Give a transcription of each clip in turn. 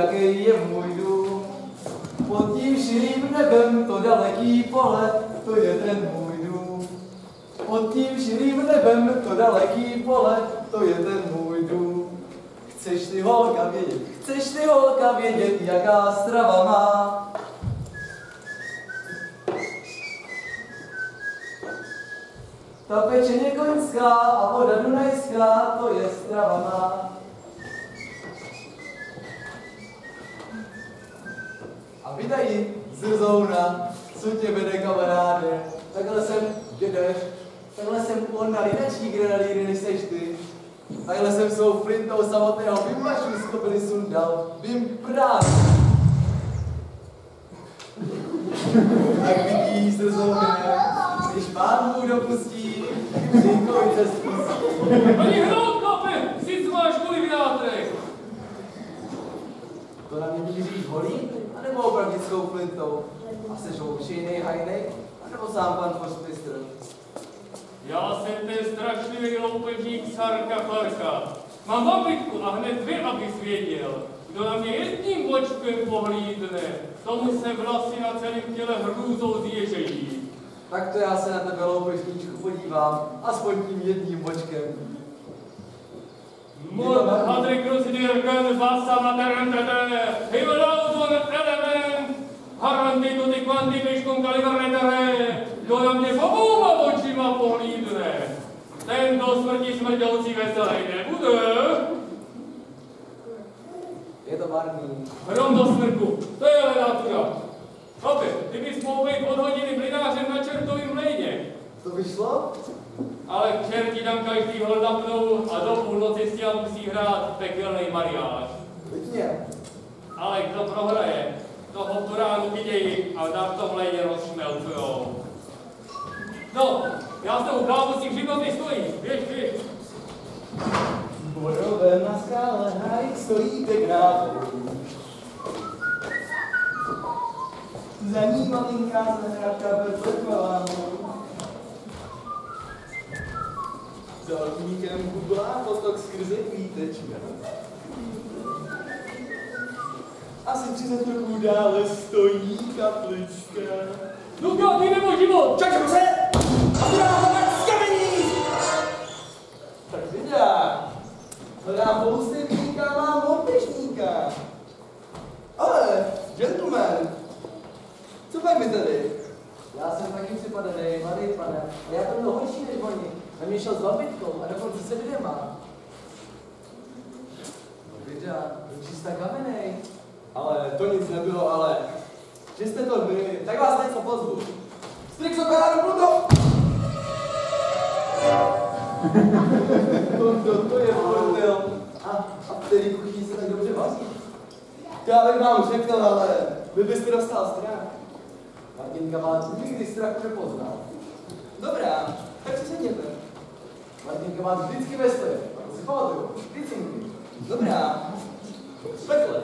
jaký je můj dům. Pod tím širým nebem to daleký pohled, to je ten můj dům. Pod tím širým nebem to daleký pohled, to je ten můj dům. Chceš ty holka vědět, jaká strava má? Ta pečeň je koňská a voda dunajská, to je strava má. A vydají zrzouna, co tě vede kamaráde. Takhle jsem dědeš, takhle jsem on na lidečí grenadíry, než seš ty. Takhle jsem svou flintou samotného vymašu z kopely sundal, vím právě. Tak vidíš zrzouně, když pán Bůh dopustí, Říkovice spustí. Ani hnout, chlape, si máš kvůli vyjádrech. To na mě míříš holí, anebo opravdickou flintou? A seš houšejnej, hajnej, anebo sám pan postmistr? Já jsem ten strašlivý loupežník Sarka Farka. Mám babitku a hned dvě, abys věděl. Kdo na mě jedním očkem pohlídne, tomu se vlasy na celém těle hrůzou zježejí. Tak to já se na tebe, loupežníčku, podívám, aspoň tím jedním očkem. Mord hadry kruzidirken vasa materentete, hivelaudon element, haranty tuty kvanty myškon kalivernetere, kdo na mě obouma očima pohlídne. Ten do smrti smrťoucí veselej nebude. Je to marný. Hrom do smrku, to je ledátura. Chlape, ty bys mohl být od hodiny blinářem na čertovým lejně. To vyšlo? Ale k čerti tam každý hlodapnou a do půlnoci s tím musí hrát pekelný mariáš. Pěkně. Ale kdo prohraje, toho tu ránu vidějí a na v tom lejně rozšmelcujou. No, já s tou kávu si životy stojí, běž. Borové na skále hrají, stojí pěkná. Za ní malinká zahradka bezletková. Za okníkem bublá potok skrze kvítečka. Asi 30 roků dále stojí kaplička. Luka, ty nebo život! Čak se! A dráhovat z kamení! Tak vidá. Hledám poustevníka, mám loupežníka. Ale, gentleman, co pak mi tady? Já jsem taky připadený, mladý pane, a já to byl horší než oni. A mě šel s babitkou a dokonce se dvěma. Vidá, to čistá kamenej. Ale to nic nebylo, ale. Že jste to vy, tak vás něco pozvu. Strixo kaláru Pluto! To je bordel. A v který kuchyni se tak dobře vaří? Já bych vám řekl, ale vy byste dostal strach. Martinka má nikdy strachu nepoznal. Dobrá, tak si sedněte. Martinka má vždycky vesle, to si pamatuju, vždycky. Dobrá, pekle.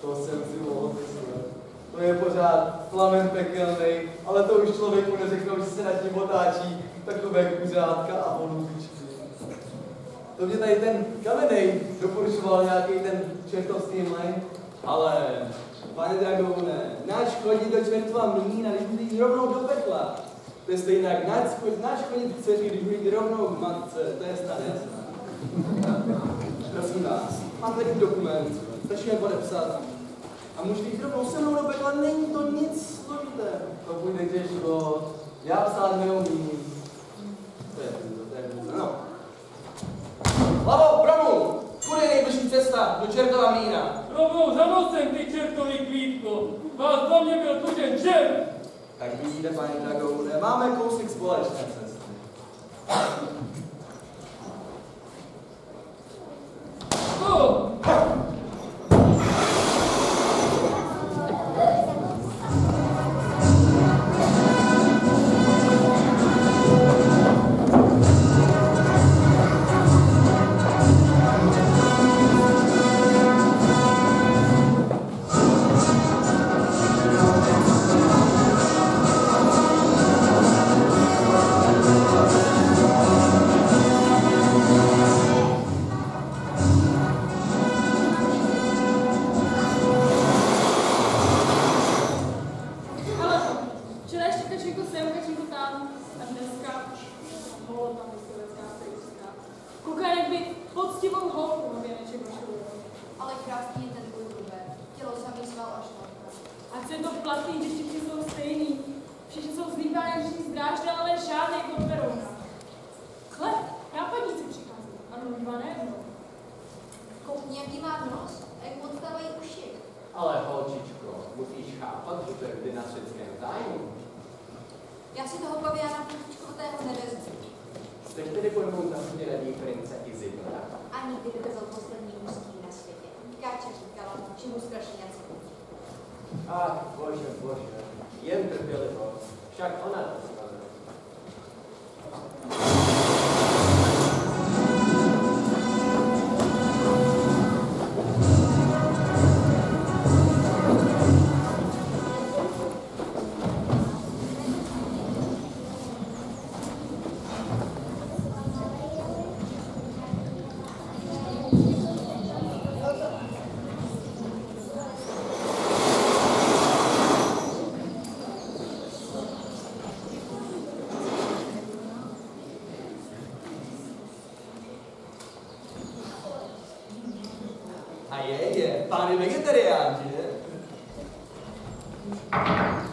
To jsem si mohl myslet. To je pořád plamen pekelnej, ale to už člověku neřeknou, že se nad tím otáčí takové kuřátka a holubičky. To mě tady ten kamenej doporučoval nějaký ten čertovský mlej. Ale, pane Dragoune, náš chodí do čertova mlýna, když jít rovnou do pekla. To je stejně jak náš chodí k dceři, když jít rovnou k matce, to je stanec. Prosím vás, mám tady dokument, stačí jen podepsat. A můžete jít rovnou se mnou do pekla, není to nic složité. To půjde těžko, já psát neumím. To je no. Hlavou, pravu! Kudy je nejbližší cesta do čertova mlýna? Rovnou za nosem, ty čertový kvítko. Vás po mně byl tužen čert. Tak vidíte, pane Dragoune, máme kousek společné cesty. je to platný, když všichni jsou stejný. Všichni jsou zlíbá jak říct drážda, ale žádný konferona. Chleb, nápadníci přichází. Ano, dva nejednou. Koukni, jaký má nos a jak moc dávají uši. Ale holčičko, musíš chápat, že to je v dynastickém zájmu. Já si toho paviána půjčkového nevezmu. Chceš tedy pojmout na světě radí prince Izidora? A nikdy nevezl poslední mužský na světě. Káča říkala, že mu strašně něco. Ach, bože, bože, jen trpělivost. Však ona to skazila. Pán je vegetarián, že?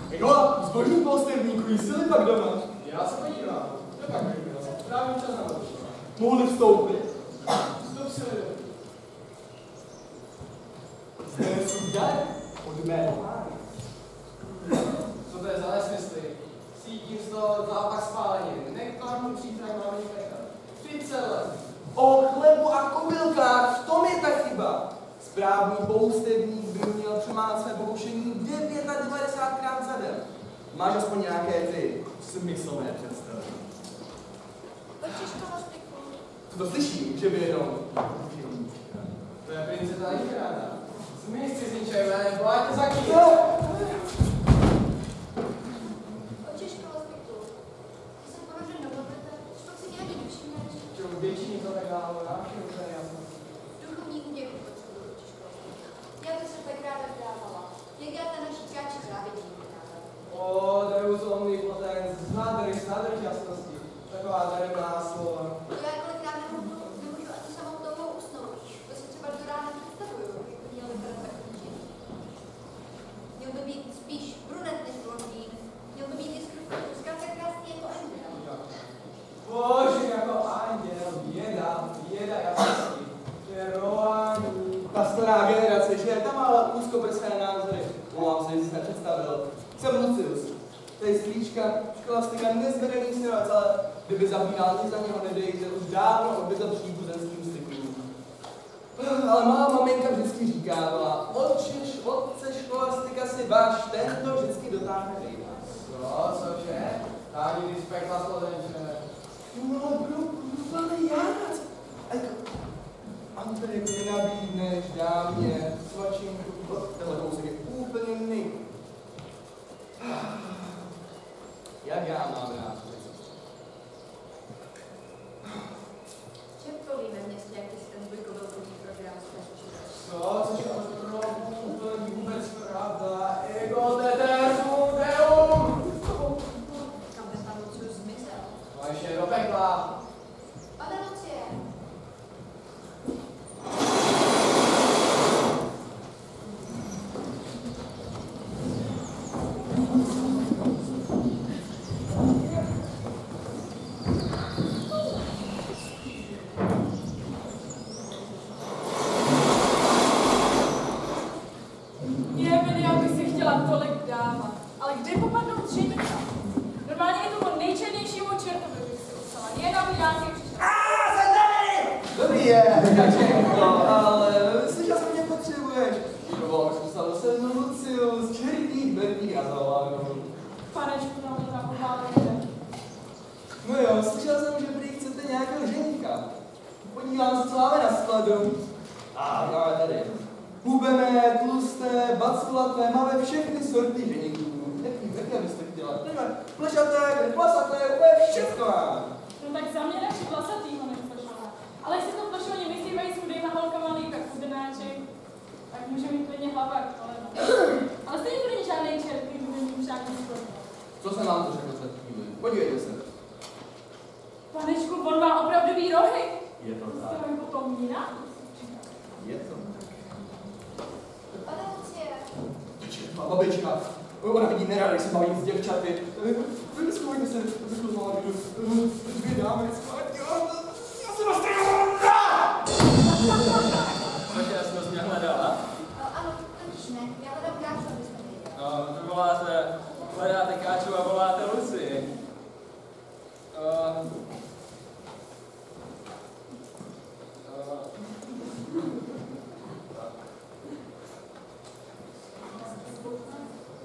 Jako zbožní poustevníku, jí sily pak doma. Já se podívám. To pak vypadá. Právě čas na to. Mohli vstoupit? Vstup si lidem. Zde jsou dar od mého pány. Co to je za nesmysly? Cítím z toho zápach spálenin. Nektar mu přítraj máme nechat. 30 let. O chlebu a kobylkách, v tom je ta chyba. Správný poustevník by měl přemáhat své pokušení 99krát za den. Máš aspoň nějaké ty smyslné představy. To slyším, že by jenom to je princeta Lichrána. Zmiň si z ničeho, nebo ať tě zakýt. Očiškala zbytku. Ty jsem položen do pobrta, šlo si nějaký nevšimneš. Čemu většině to tak dálo, návštěvu, to je jasno. Duchovní úděku potřebuji očiškala. Já to jsem tak ráda vdávala. Jak já ta naši káči závidím. O, Deus omnipotens, nádrž jasnosti. Taková daremná slova. Já kolikrát nemůžu ani samou tomu usnout. To si třeba do rána představuju, že by měl vypadat tak ničím. Měl by být spíš brunet než blondýn. Měl by být i zkrátka krásný jako anděl. Bože, jako anděl, běda jasnosti. Čerování. Ta stará generace, že ta má úzkoprsé názory. Omám se, že jsi nepředstavil. Jsem Lucius. Tady strýčka, školastika nezvedený sněvac, ale kdyby zapínal, nic za něho nedejte, už dávno odbyl příbuzenským stykům. Ale má maminka vždycky říkávala, otče školastika si váš, ten to vždycky dotáhne nejvíc. No, cože? Táni, když pekla slovenče. No, ale já, Andrej, mě nabídneš, dámě, svačinku, tenhle kousek je úplně nej. Jak já mám rád? Čepkový ve městě, jak jsi ten dvojkovelkový program zkačil. Což to není vůbec pravda. Ego teterum deum! Kam ten pan Lucius zmizel? Vaše do pekla. Pane Lucie! Máme všechny sorty ženíků. Jaké byste chtěla? Plešaté, plasaté, úplně všechno máme. No tak za mě radši plasatýho než plešové. Ale jestli to plešové nevysývají s chudejma holkama líp jak chudenáček, tak může mít klidně hlavák, ale stejně to není žádný čert, který bude mít žádný skoro. Co se nám to řekl před chvíli? Podívejte se. Panečku, on má opravdový rohy. Je to tak. To je potom jinak. Je to tak. Pane Lucie! Má babička. Ona vidí nerada, když se baví s děvčaty. Schvojně se vykluzala, dvě dámy, já se dostanu. Takže já jsem to mě hledala. Ano, totiž ne. Já hledám Káču, abyste věděli. To hledáte Káču a voláte Lucy.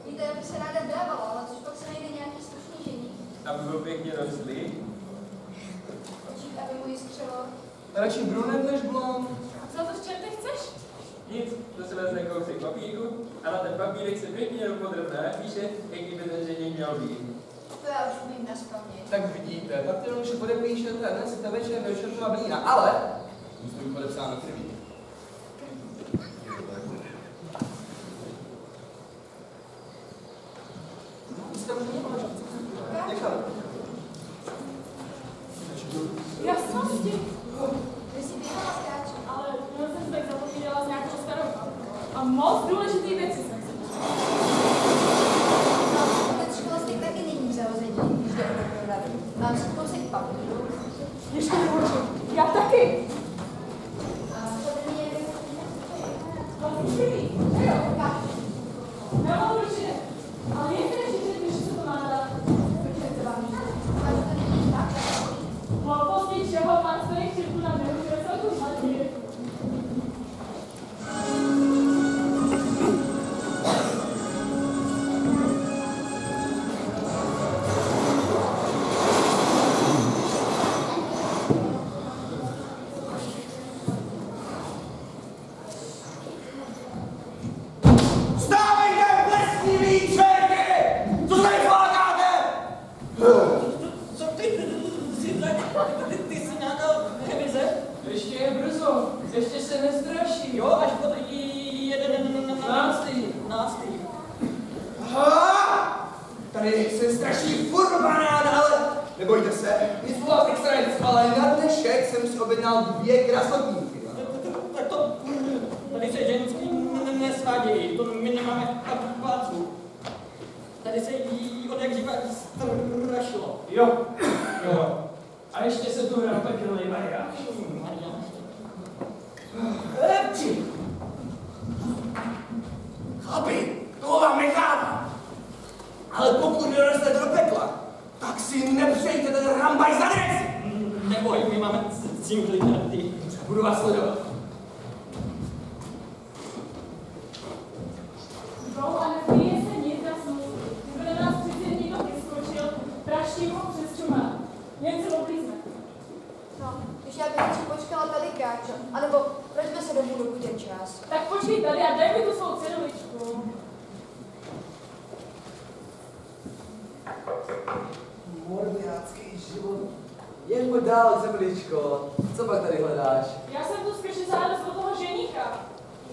Víte, já bych se ráda dávala, ale což pak se najde nějaký slušný ženík. Aby byl pěkně rostlý. Určitě, aby mu jiskřelo. Radši brunet než blond. A co to z čerte chceš? Nic, to se vezme kousek papíru a na ten papírek se pěkně dopodrobně napíše, jaký by ten ženík měl být. To já už umím naspamět. Tak vidíte, tak ty už podepíšete, dnes ta večer ve čertová blína, ale musí být podepsáno krví. Jasnosti. Vy si běhala s Káčou. Ale já jsem se tak zapomínala s nějakou starou. A moc důležitý věci jsem si Ten školstek taky není zavození, když jde o doprodavu. Mám si kousek papíru. ještě nemůžu. Já taky. A podle mě Vlastní. jo, tak. Nemohu určitě. Ale jestli neříct, že se to má dát. Protože to vám říct. Ale to není tak. Hlouposti čeho mám stojí chřipku na běhu, že se to zlatí. Stávejte, blesniví čerky! Co tady flákáte? Co ty jsi nějaká revize? Ještě je brzo, ještě se nestraší. Jo, až po 11. Aha! Tady se straší furt banán, ale nebojte se, nic po vás extra nic, ale na dnešek jsem si objednal 2 krasotníky. Tak to tady se ženský nesvádějí, to my nemáme pláců. Tady se jí od jak živa strašilo. Jo. A ještě se tu hrál taky Mariáš. Chlapi, toho vám nechám. Ale pokud dorostete do pekla, tak si nepřejte ten rambaj za dres. Neboj, my máme cinkli tady. Budu vás sledovat. No a nevyje se nic na smůlu. Kdyby na nás přeci někdo vyskočil, praští ho přes čumák. Jen se oblízne. No, když já bych radši počkala tady Káčo. Anebo vraťme se domů, dokud je čas. Tak počkej tady a dej mi tu svou cedličku. Morbiácký život. Jen pojď dál, zemličko. Co pak tady hledáš? Já jsem tu spíš záležitost od toho ženícha.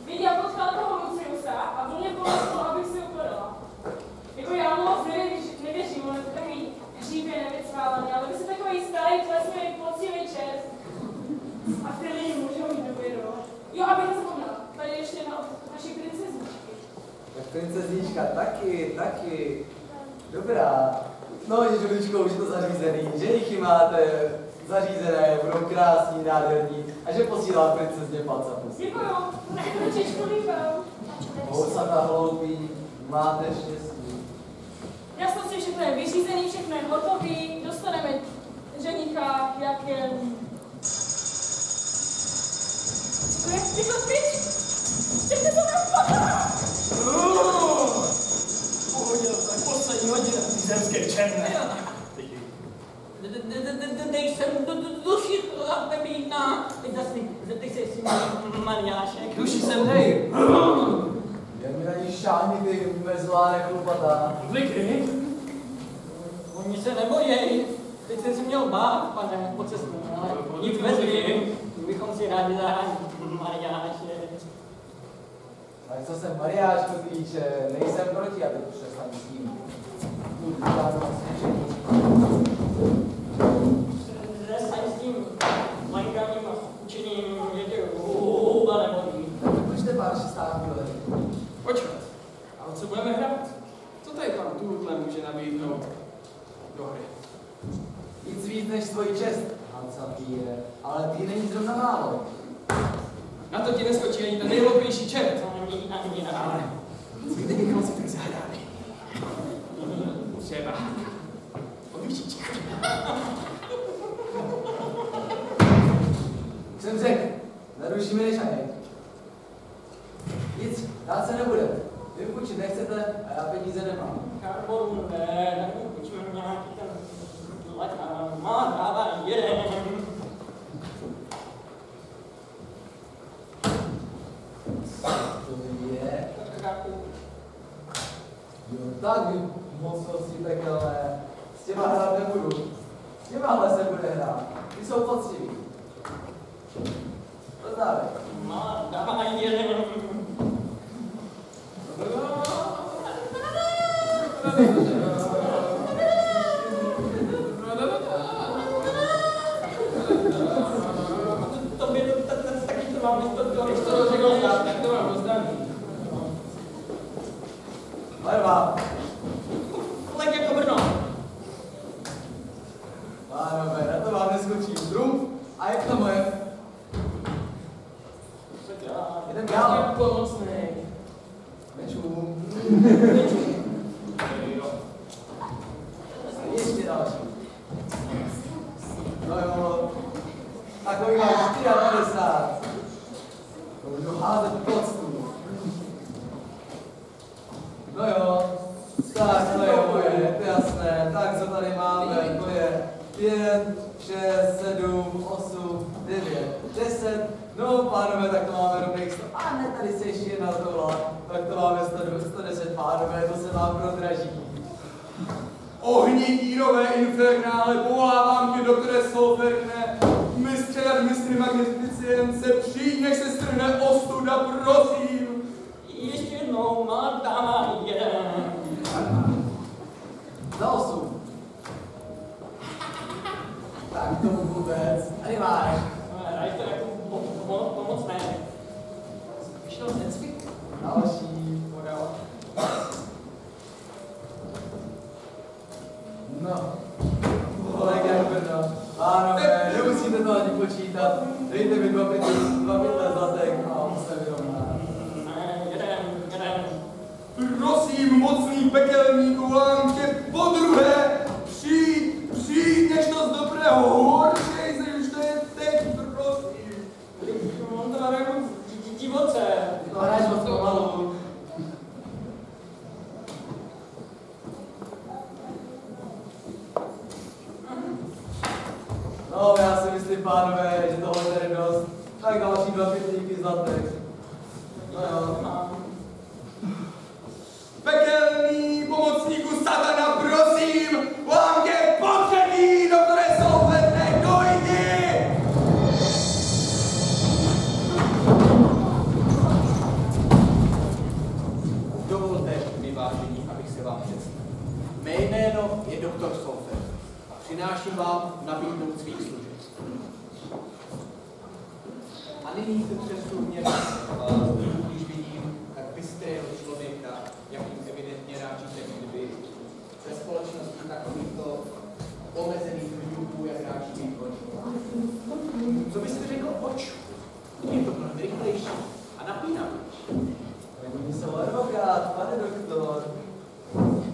Viděl potkal toho Luciusa a byl mě polesil, abych si ukladala. Jako já mu moc nevěřím, on je to takový hřívě nevycvávaný, ale vy jste takový starý, klesný, poctivý čert. A ty lidi můžou mít důvěru. Jo, abych nezapomněla. Tady ještě na naší princezničky. Tak princeznička taky. Dobrá. No, Ježuličko, už je to zařízený. Ženichy máte zařízené, budou krásní, nádherní. A že posílá princezně palcapus. Děkuju, tak to ručičku líbám. Housata hloupí, máte štěstí. Jasnosti, všechno je vyřízený, všechno je hotový, dostaneme ženicha, jak je... To je tyto pryč! Teď to nepadá! Pohodě, tak poslední hodina. Zemské černé. Dej sem duši pepína. Zeptej se, jestli má Mariášek. Duši sem dej. Jen mi na ní šáhni, ty mezlá nechlupatá. Zvyky? Oni se nebojí. Teď jsem si měl bát, pane, pocestný, ale nic vezli. Bychom si rádi zahrali Mariášek. Ale co se Mariášku týče, nejsem proti, aby to přestal s tím. Zrestaň s tím mankavým učením, že tě hůba nebolí. Tak počte pár 6 chvíli. Počkat. Ale o co budeme hrát? Co tady pan Tuhle může nabídnout do hry? Nic víc než svoji čest, Hansapíre, ale ty není zrovna málo. Na to ti neskočí ani ten nejloupější čert. Ale Kde bychom si tak zahráli? Třeba o dušičku. Jsem řekl, narušíme než ani. Nic, dát se nebude. Vy půjčit nechcete a já peníze nemám. Karboru ne, počujeme nějaký ten let a má dává jeden. To je. Jo, tak mocnosti pekelné. S těma hrát nebudu. S těmahle se bude hrát. Ty jsou poctiví. Pozdávej. Má dává jeden. To by taky to mám Když to řekl znát, tak to mám rozdaný. Levá. Lek jako Brno. Pánové, na to vám neskočí trumf a jak to moje? Jdem dál. Pomocnej. Mečům. Ještě další. No jo. Takový mám 54. To budu házet pod stůl. No jo. Tak, to je moje, to je jasné. Tak, co tady máme? To je 5, 6, 7, 8, 9, 10. No, pánové, tak to máme rovných 100. A ne, tady se ještě jedna tohle. Tak to máme 110, pánové, to se vám prodraží. Ohnitírové infernále, povolávám tě, doktore Solferne, mistře nad mistry magnificence, přijď, než se strhne ostuda, prosím. Ještě jednou má dává jeden. Za 8. Tak to vůbec. Tady máš. Hraj to jako pomocné. Vyšel ten cvik. Další. Podal. No. Kolega jak Brno. Pánové, nemusíte to ani počítat. Dejte mi 2 pytle zlatek a on se vyrovná. Jeden. Prosím, mocný pekelníku, volám tě podruhé, přijď, než to z dobrého horšej, než to je teď, prosím. On to má jako divoce. To hráš moc pomalu. No, já si myslím, pánové, že tohle je dost. Tak další 2 pytlíky zlatek. No jo. Pekelný pomocníku satana, prosím, volám tě potřebný, doktore Solferne, dojdi! Dovolte mi, vážení, abych se vám představil. Mé jméno je doktor Solfer. Přináším vám nabídnout svých služeb. A nyní se přesu mě, když vidím tak bystrého člověka, jakým evidentně ráčíte kdyby ve společnosti takovýchto omezených hlubů, jak ráčí výkon. Co byste řekl oč? Je to mnohem rychlejší a napínavější. Oni jsou advokát, pane doktor.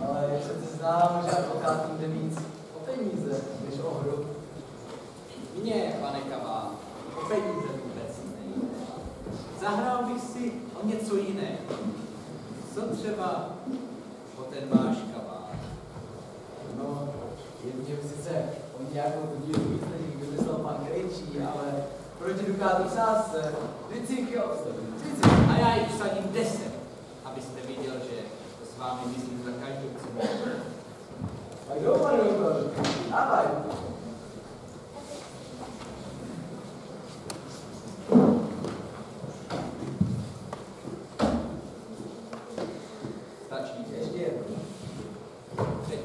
Ale jak přece znám, že advokátům jde víc o peníze, než o hru. Mně, pane Kavá, o peníze vůbec nejde. Zahrál bych si o něco jiného. Co třeba o ten váš kabát? No, je mě sice o nějakou podílu víc, než vymyslel pan Krejčí, ale proti dukátu v sázce, vždycky jo, vždycky. A já jich vsadím 10, abyste viděl, že to s vámi myslím za každou cenu. Tak jo, pane doktor, dávaj. Stačí. Ještě jedno. Teď.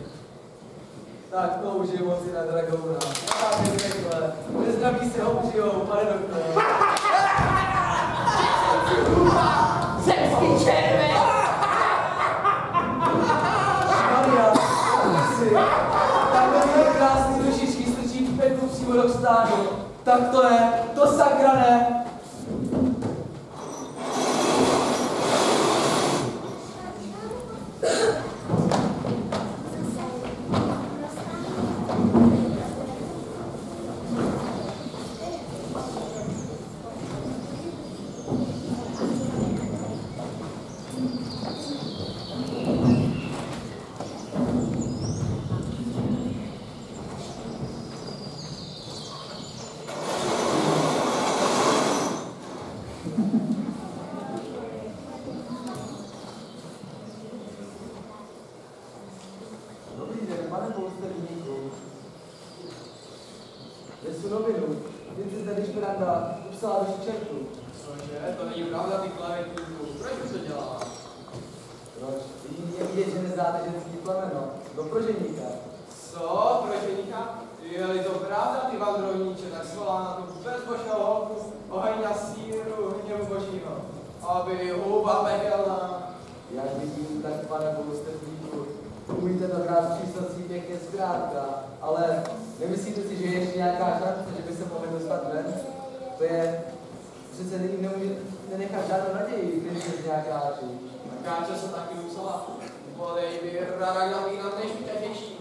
Tak to už je moci na dragouna. Tak je takhle. Nezdraví se ho užijou, pane doktor. Zemský červeň! rok stánu. Tak to ne, to sakra ne. Dobrý den, pane poustevníku. Nesu novinu. Věci zde Dišperanda upsala do čertu. Cože? To není pravda, ty klavetníku. Proč to dělá? Proč? Je vidět, že neznáte ženský plemeno. Do proženíka. Co? Proženíka? Je-li to pravda, ty vandrovníče, tak svolá na tu bezbožnou holku oheň a síru hněvu božího. Aby huba pekelná. Jak vidím, tak pane poustevníku, umíte to brát přísností pěkně zkrátka, ale nemyslíte si, že je ještě nějaká šance, že by se mohli dostat ven? To je, přece nemůže nenechat žádnou naději, když se nějaká háčí. Káče se taky musela. Podej by rada na vína než těžší.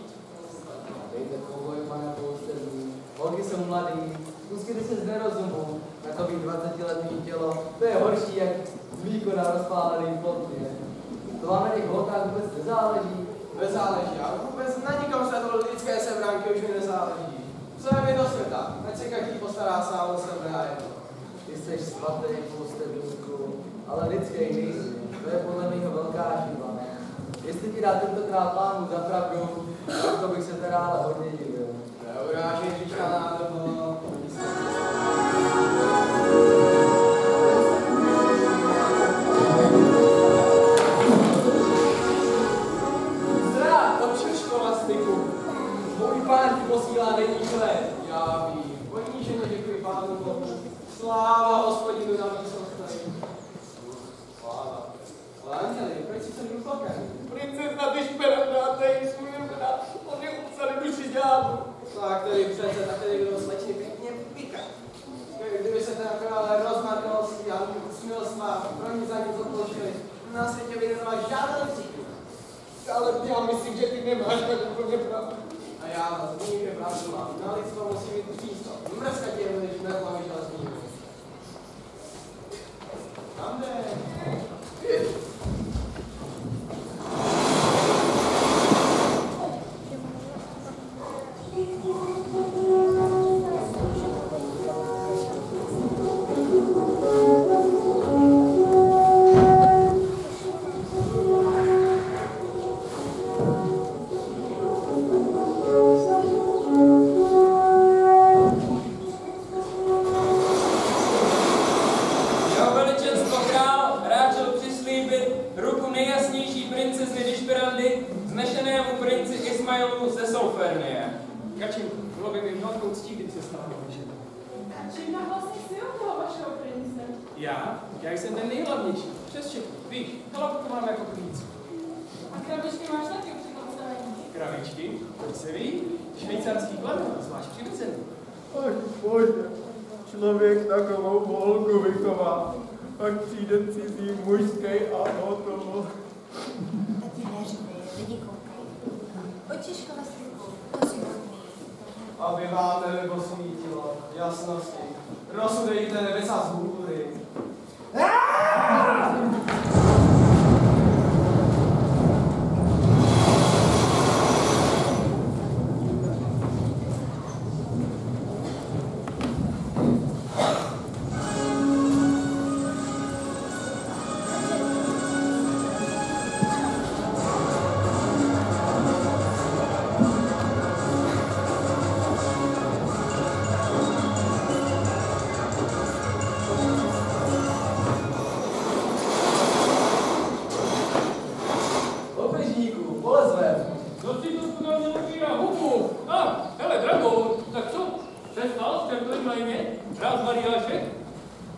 Dejte pokoj, pane poustevníku. Holky jsou mladý, zkuskejte se z nerozumu, takový 20letý tělo, to je horší jak zvíko na rozpálený plotně. To vám na těch holkách vůbec nezáleží? Nezáleží, ale vůbec na nikom se to lidské sebranky už mi nezáleží. Co je mi do světa? Ať se každý postará sám o sebe a jedno. Ty jsi svatý poustevníku, ale lidský nejsi. To je podle mého velká chyba. Jestli ti dá tentokrát pánu za pravdu, tak to bych se teda ale hodně divil. Neurážej říčka nádobo. Zdrav, odčil školastiku. Můj pán ti posílá denní chleb. Já vím, poníženě děkuji pánu Bohu. Sláva Hospodinu na výsostech. Sláva. Ale Anděli, proč jsi se vyplakaný? Princezna Dišperanda, to je svůj brat. On je upsali duši ďáblu. Tak tedy přece, tak tedy bylo slečny pěkně pikat. Kdyby se ten král rozmarkal a směl smát, pro ní za nic odpočili, na světě by neměla žádnou cíku. Ale já myslím, že ty nemáš tak úplně pravdu. A já vás vím, že pravdu mám. Na lidstvo musí být přísto. Mrzka tě, když neplavíš, ale smím. Tam jde. Já jsem ten nejhlavnější, přes všechno, víš, chlapku mám jako klíc. A krabičky máš taky při postavení? Krabičky, to se ví, švýcarský plemeno, zvlášť přirozený. Ach bože, člověk takovou holku vychová, pak přijde cizí mužský a hotovo. Tati neřvej, lidi koukají. Pojď školastinku, to si hodný. Aby vám nebo svítilo jasnosti, rozsudejte nebesa z hůry.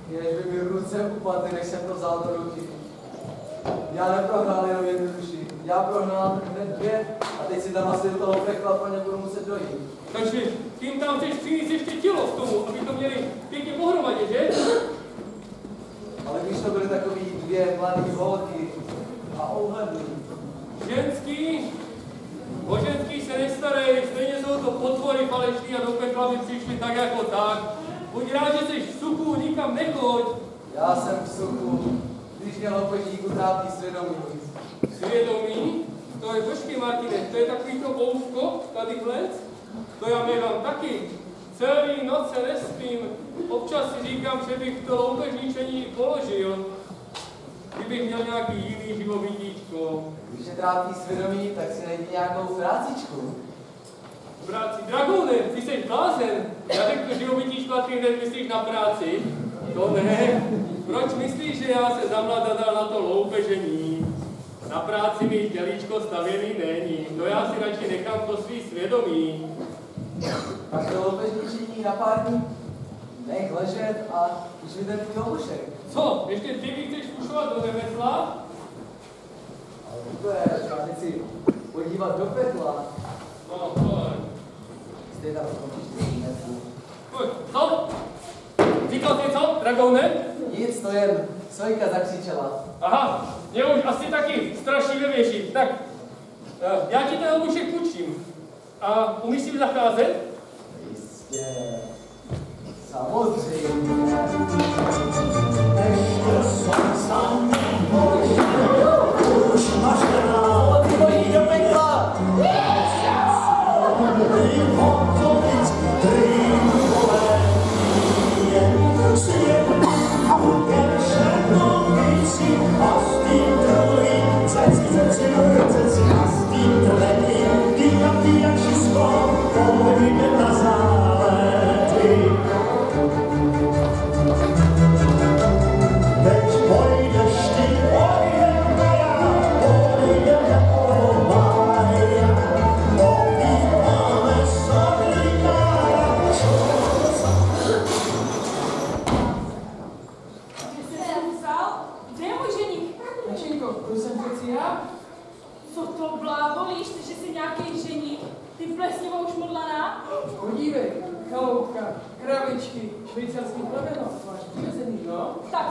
Jež by mi ruce upadly, než jsem to vzal do ruky. Já neprohrál jenom jednu duši, Já prohnal hned 2 a teď si tam asi do toho pekla pro ně budu muset dojít. Takže tím tam chceš přinést ještě tělo k tomu, aby to měli pěkně pohromadě, že? Ale když to byly takový 2 mladý holky a ohledný. Ženský? O ženský se nestarej, stejně jsou to potvory falešný a do pekla by přišli tak jako tak. Buď rád, že jsi v suchu, nikam nechoď. Já jsem v suchu, když mě loupežníku trápí svědomí. Svědomí? To je, počkej Martine, to je takový to ouško, tady vlec? To já měvám taky. Celý noce nespím. Občas si říkám, že bych to loupežničení položil. Kdybych měl nějaký jiný živobytíčko. Když mě trápí svědomí, tak si najdi nějakou prácičku. Práci, Dragoune, ty jsi blázen. Já řeknu živobytíčko a ty hned myslíš na práci? To ne. Proč myslíš, že já se zamlada dal na to loupežení? Na práci mi tělíčko stavěný není. To já si radši nechám to svý svědomí. Tak to loupežničení na pár dní nech ležet a už mi ten tvůj obušek. Co? Ještě ty mi chceš pušovat do remesla? Ale to je, já si podívat do pekla. No, pojď. Stej tam skončíš ty. Pojď, co? Říkal jsi co, Dragoune? Nic, to jen Sojka zakřičela. Aha, mě už asi taky straší ve věži. Tak, já ti ten obušek půjčím. A umíš si zacházet? Jistě. Samozřejmě. Ty bojí do pekla!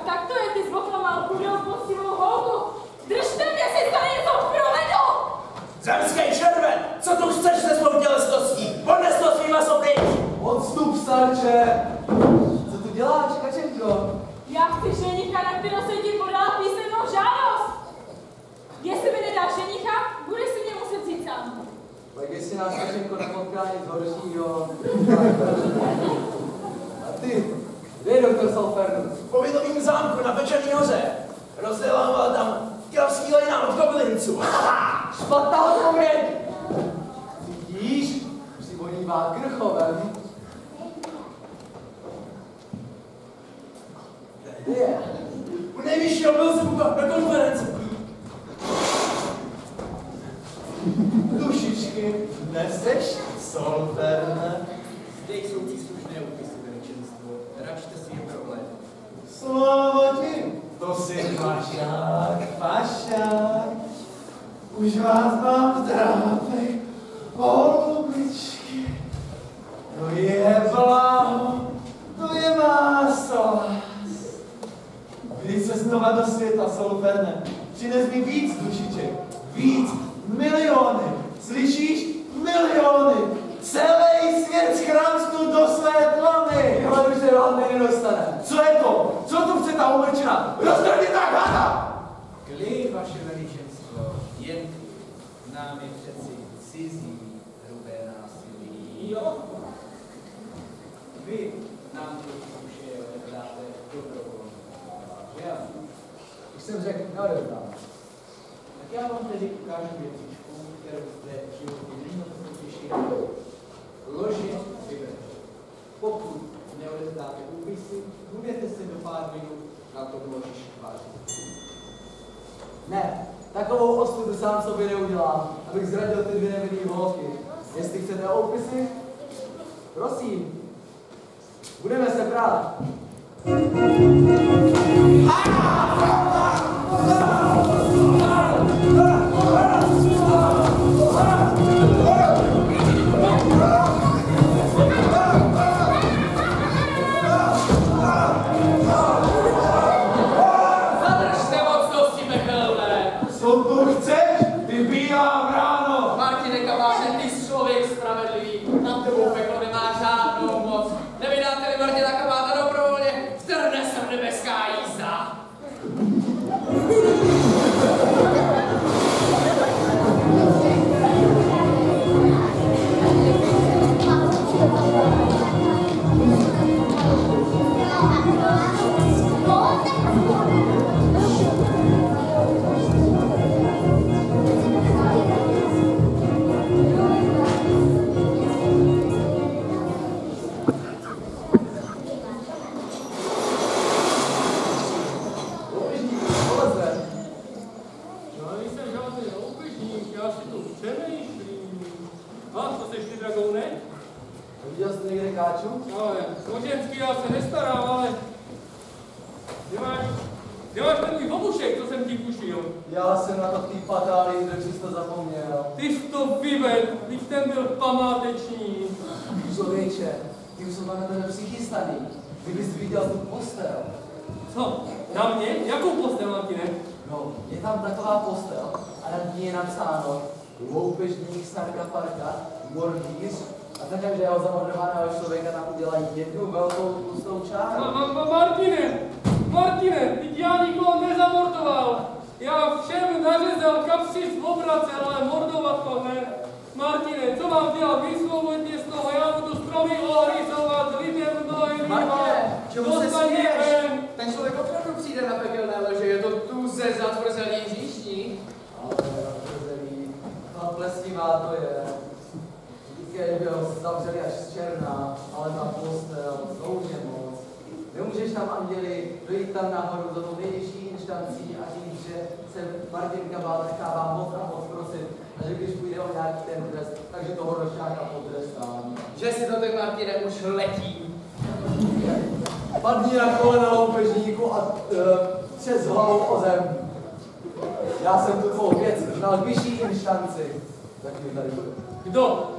Tak to je, ty zboklamal chudou poctivou holku. Držte mě, si tady něco provedu! Zemský červen, co tu chceš se svou tělesností? Odnes to svýma sobě! Odstup, starče! Co tu děláš, Kačenko? Já chci ženicha, na kterou se ti podala písemnou žádost. Jestli mi nedáš ženicha, budeš si mě muset vzít sám. Tak jestli nás Kačenko nepotká nic horšího. A ty, kde je doktor Salfernus? V povědomým zámku na Pečený hoře. Rozdělával tam kravský lejna od koblinců. Špatná odpověď! Vidíš? Už si vonívá krchovem. Kde je? U nejvyššího Belzebuba na konferenci. Dušičky, neseš Solferne? Zde jsou příslušné úpisy, veličenstvo. Račte si je problém. Slovo ti, to si pašák, pašák. Už vás mám v drápech, holubičky. To je blaho, to je má solás. Vždyť se znova do světa, Solferne. Přines mi víc dušiček, víc, miliony. Slyšíš? Miliony. Celý svět schrámstnu do své tlamy. Tyhle už se vám nedostane. Co je to? Co tu chce ta umrčina? Roztrhni tak, hada! Klid, vaše veličenstvo, jen nám je přeci cizí hrubé násilí. Jo? Vy nám to duše dáte dobrovolně. Já už jsem řekl, neodevzdám. Tak já vám tedy ukážu věcičku, kterou zde životě nejnototější ložit vyberete. Pokud neodevzdáte úpisy, budete se do pár minut na tom ložišti vážit. Ne, takovou ostudu sám sobě neudělám, abych zradil ty 2 nevinný holky. Jestli chcete opisy, prosím, budeme se brát. já si tu přemýšlím. A, to seš ty, dragoune? Viděl jsi někde káču? Ale o ženský já se nestarám, ale... Kde máš ten můj bobušek, co jsem ti pušil? Já jsem na to v té patálii, kde jsi to zapomněl. Ty jsi to vyvedl, když ten byl památeční. Člověče, ty už jsou tam na tebe přichystaný. Kdybys viděl tu postel. Co? Na mě? Jakou postel, Martine? No, je tam taková postel a nad ní je napsáno loupežník Snarka Parka, mordýř a za každého zamordovaného člověka tam udělají jednu velkou tlustou čáru. Martine, teď já nikoho nezamordoval. Já všem nařezal kapři obracel, ale mordovat to ne. Martine, co mám dělat? Vysvoboď mě z toho, já budu stromy ohrysovat, lidem mnohem Martine, čemu se směješ? Ten člověk opravdu přijde na pekelné lože, je to tu ze zatvrzelý říšní. Ale zatvrzelý, plesnivá to je. Díky byl zavřeli až z černá, ale ta postel, to už je moc. Nemůžeš tam, anděli, dojít tam nahoru za tou nejvyšší inštancí a říct, že se Martin Kabál nechává moc a moc prosit a že když půjde o nějaký ten trest, takže toho rošťáka potrestám. Že si to ten Martine už letí. Padni na kolena loupežníku a přes hlavou o zem. Já jsem tu tvou věc znal v vyšší inštanci. Tak mi tady budu. Kdo?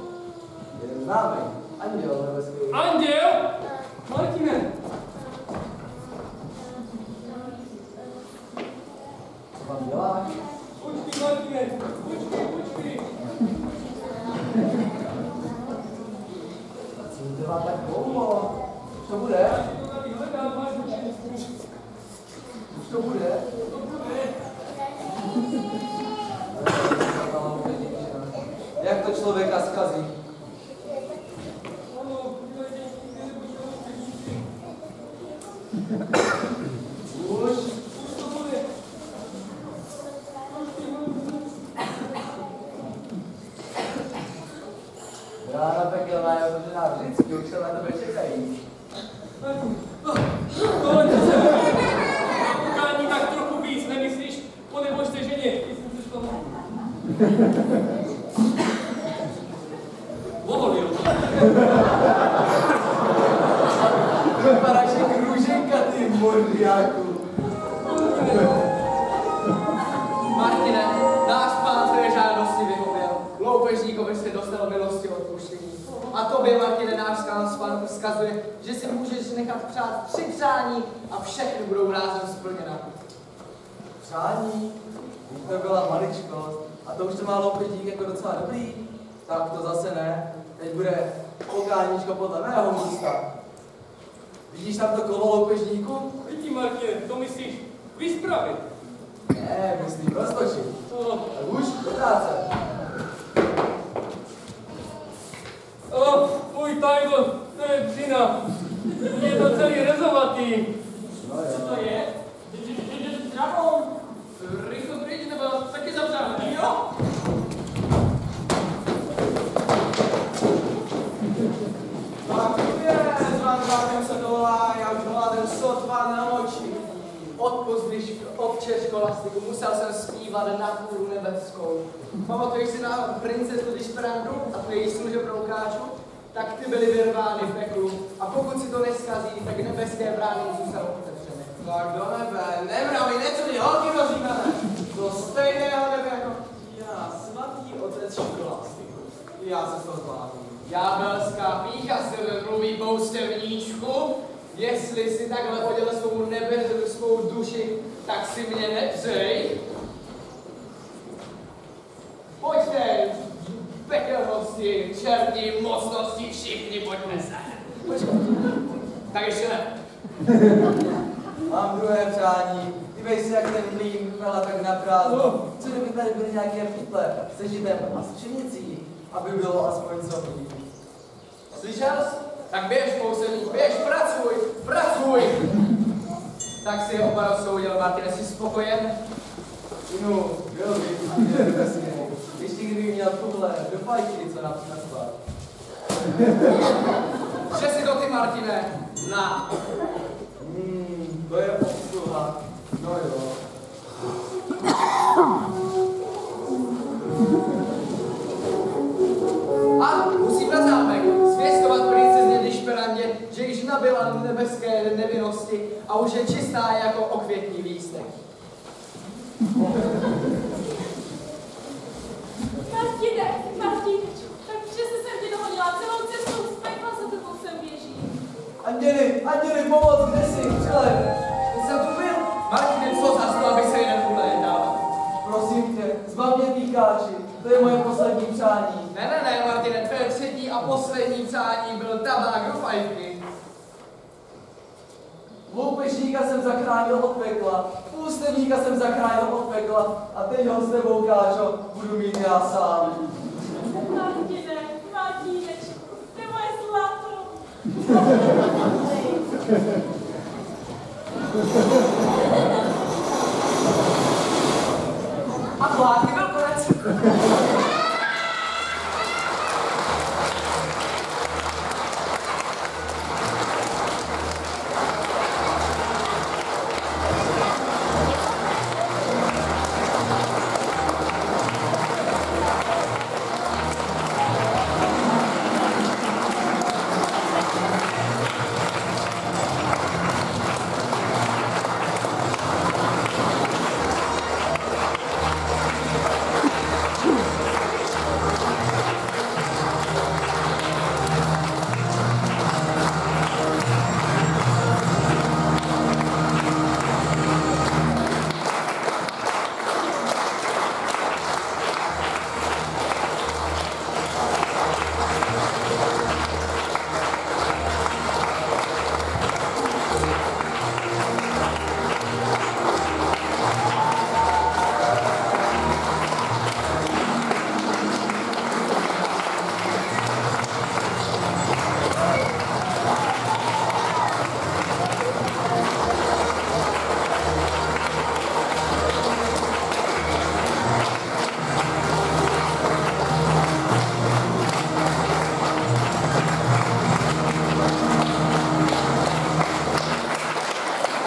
Jeden známý. Anděl nebeský. Anděl? Martine. Co tam děláš? Počkej, Martine, počkej. Co to trvá tak dlouho? Už to bude? Já si to tady hledám, máš Už to bude? Jak to člověka zkazí? Už to bude. Rána pekelná je otevřená vždycky, už se na tebe čekají. Tohle to se pokání tak trochu víc, nemyslíš? Ponebož se ženě, jsem se šlo. Voholil. Vypadáš jak růženka, ty mordiáku. Martine, náš pán tvé žádosti vyhověl. Loupežníkovi se dostal milosti odpuštění. A tobě, Martine, náš pán vzkazuje, že si můžeš nechat přát 3 přání a všechny budou rázem splněna. Přání? To byla maličkost. A to už to má loupežník jako docela dobrý. Tak to zase ne. Teď bude pokáníčko podle mého místa. Vidíš tam to kolo loupežníku? Vidím, Martine, to myslíš vyspravit? Ne, myslím roztočit. No. Tak už do práce. Můj tajgo, to je dřina. Je to celý rezovatý. No jo. Co to je? Dragon! Rychle pryč, nebo taky zavřáme, jo? Tak je, s vám se dovolá, já už hladem sotva na oči. Odpust, otče školastiku, musel jsem zpívat na kůru nebeskou. Pamatuješ si na princezu Dišprandu a tu její služebroukáču? Tak ty byly vyrvány v peklu. A pokud si to neskazí, tak nebeské brány zůstanou otevřeny. Tak do nebe, nemraví, necudy, holky rozříkané. Do stejného nebe jako já, svatý otec školastiku. Já se to zvládnu. Ďábelská pýcha s tebe mluví, poustevníčku. Jestli si takhle podělal svou nebeskou duši, tak si mě nepřej. Pojďte, pekelnosti, černí, mocnosti, všichni pojďme se. Tak ještě ne. Mám druhé přání. Dívej si, jak ten mlýn vypadá tak na prázdno. Co kdyby tady byly nějaké pytle se žitem a s pšenicí, aby bylo aspoň co mít. Slyšel jsi? Tak běž, kouselník, běž, pracuj! Tak si oba rozsoudil, Martine, jsi spokojen? No, byl bych, Anděl nebeský. Ještě kdyby měl tuhle do fajky, co nám naspal. Že si to ty, Martine, na. To je obsluha. No jo. nabila nebeské nevinnosti a už je čistá jako okvětní lístek. Martinečku, tak přesně jsem ti dohodila celou cestu, z pekla se tebou sem běží. Anděli, pomoc, kde jsi? Přele, jsem tu byl. Martine, co za to, aby se jeden ulétal? Prosím tě, zbav mě píkáči, to je moje poslední přání. Ne, Martine, tvé třetí a poslední přání byl tabák do fajky. Loupežníka jsem zachránil od pekla, půstevníka jsem zachránil od pekla a teď ho s tebou, Káčo, budu mít já sám. Martinečku, ty moje zlato. A hládky byl konec.